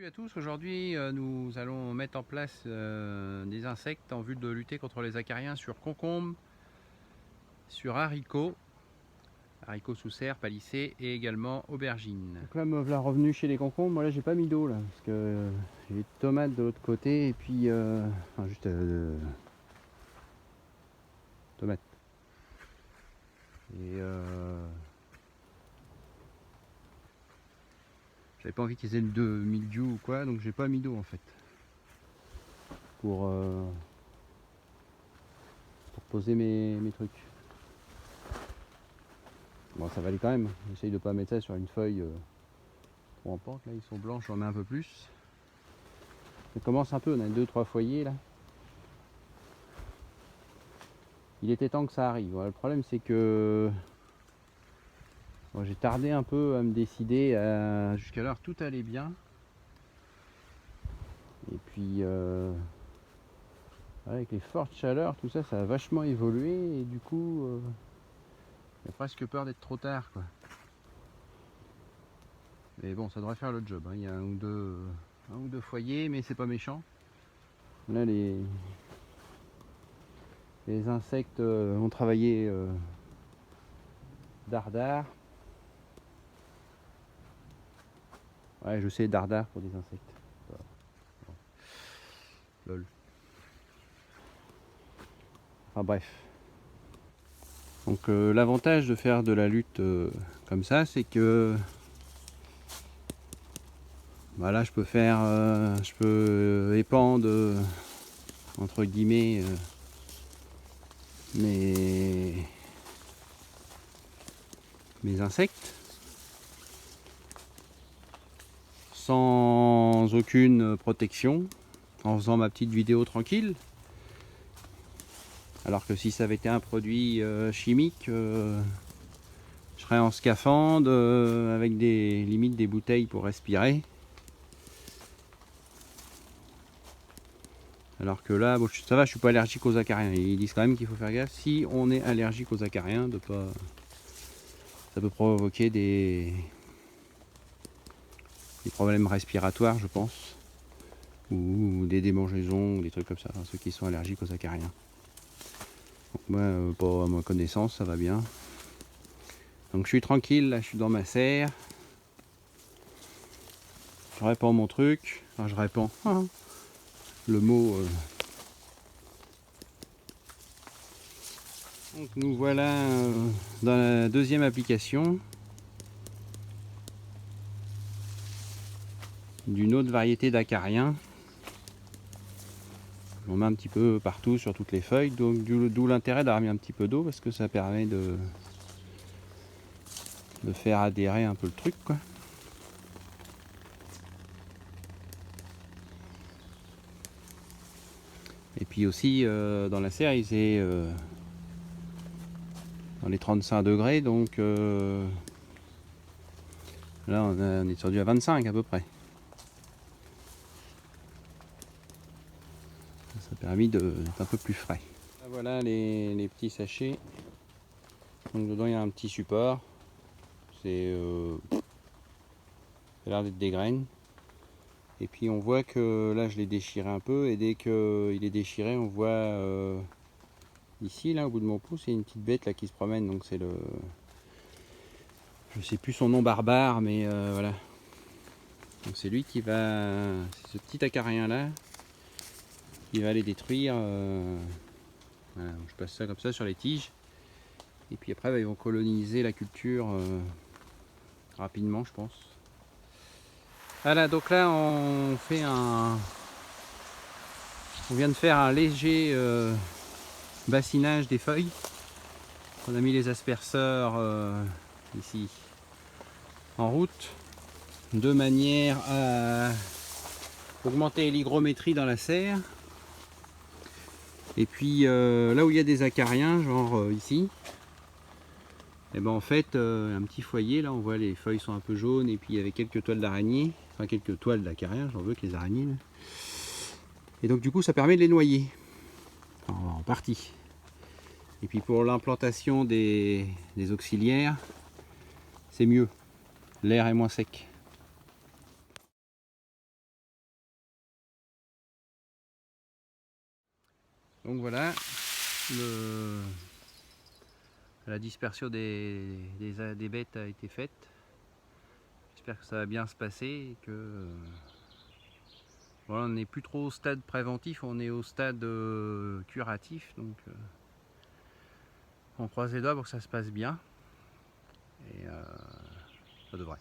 Salut à tous, aujourd'hui nous allons mettre en place des insectes en vue de lutter contre les acariens sur concombres, sur haricots sous serre, palissés et également aubergines. Donc là me voilà revenu chez les concombres, moi là j'ai pas mis d'eau là, parce que j'ai des tomates de l'autre côté et puis enfin juste tomates. Et j'avais pas envie qu'ils aient de mildiou ou quoi, donc j'ai pas mis d'eau en fait. Pour poser mes trucs. Bon, ça va aller quand même. J'essaye de pas mettre ça sur une feuille trop en pente. Là, ils sont blancs, j'en mets un peu plus. Ça commence un peu, on a 2-3 foyers là. Il était temps que ça arrive. Voilà, le problème, c'est que bon, j'ai tardé un peu à me décider. Jusqu'alors, tout allait bien. Et puis, avec les fortes chaleurs, tout ça, ça a vachement évolué. Et du coup, j'ai presque peur d'être trop tard, quoi. Mais bon, ça devrait faire le job, hein. Il y a un ou deux foyers, mais c'est pas méchant. Là, les insectes ont travaillé dardard. Ouais, je sais, dardard pour des insectes. Bon. Lol. Enfin bref. Donc l'avantage de faire de la lutte comme ça, c'est que voilà, je peux épandre entre guillemets mes insectes sans aucune protection, en faisant ma petite vidéo tranquille. Alors que si ça avait été un produit chimique, je serais en scaphandre avec limite des bouteilles pour respirer. Alors que là, bon, ça va, je suis pas allergique aux acariens. Ils disent quand même qu'il faut faire gaffe si on est allergique aux acariens, de pas. Ça peut provoquer des problèmes respiratoires, je pense, ou des démangeaisons, ou des trucs comme ça, ceux qui sont allergiques aux acariens. Donc moi, pas à ma connaissance, ça va bien. Donc je suis tranquille, là, je suis dans ma serre. Je répands mon truc. Enfin, je répands. Le mot. Donc nous voilà dans la deuxième application d'une autre variété d'acariens. On met un petit peu partout sur toutes les feuilles, donc d'où l'intérêt d'avoir mis un petit peu d'eau, parce que ça permet de faire adhérer un peu le truc, quoi. Et puis aussi dans la serre, il faisait dans les 35 degrés, donc là on est descendu à 25 à peu près. Ça a permis d'être un peu plus frais. Là, voilà les petits sachets. Donc dedans il y a un petit support. C'est ça a l'air d'être des graines. Et puis on voit que là je l'ai déchiré un peu, et dès qu'il est déchiré, on voit ici là au bout de mon pouce, il y a une petite bête là qui se promène. Donc c'est le, je sais plus son nom barbare, mais voilà. Donc c'est lui qui va, c'est ce petit acarien là qui va les détruire. Voilà, donc je passe ça comme ça sur les tiges, et puis après ils vont coloniser la culture rapidement, je pense. Voilà, donc là on vient de faire un léger bassinage des feuilles. On a mis les asperceurs ici en route, de manière à augmenter l'hygrométrie dans la serre. Et puis là où il y a des acariens, genre ici, et ben en fait un petit foyer, là on voit les feuilles sont un peu jaunes, et puis il y avait quelques toiles d'araignée, enfin quelques toiles d'acariens, j'en veux que les araignées là. Et donc du coup ça permet de les noyer en partie. Et puis pour l'implantation des auxiliaires, c'est mieux, l'air est moins sec. Donc voilà, la dispersion des bêtes a été faite. J'espère que ça va bien se passer et que voilà, on n'est plus trop au stade préventif, on est au stade curatif. Donc on croise les doigts pour que ça se passe bien et ça devrait.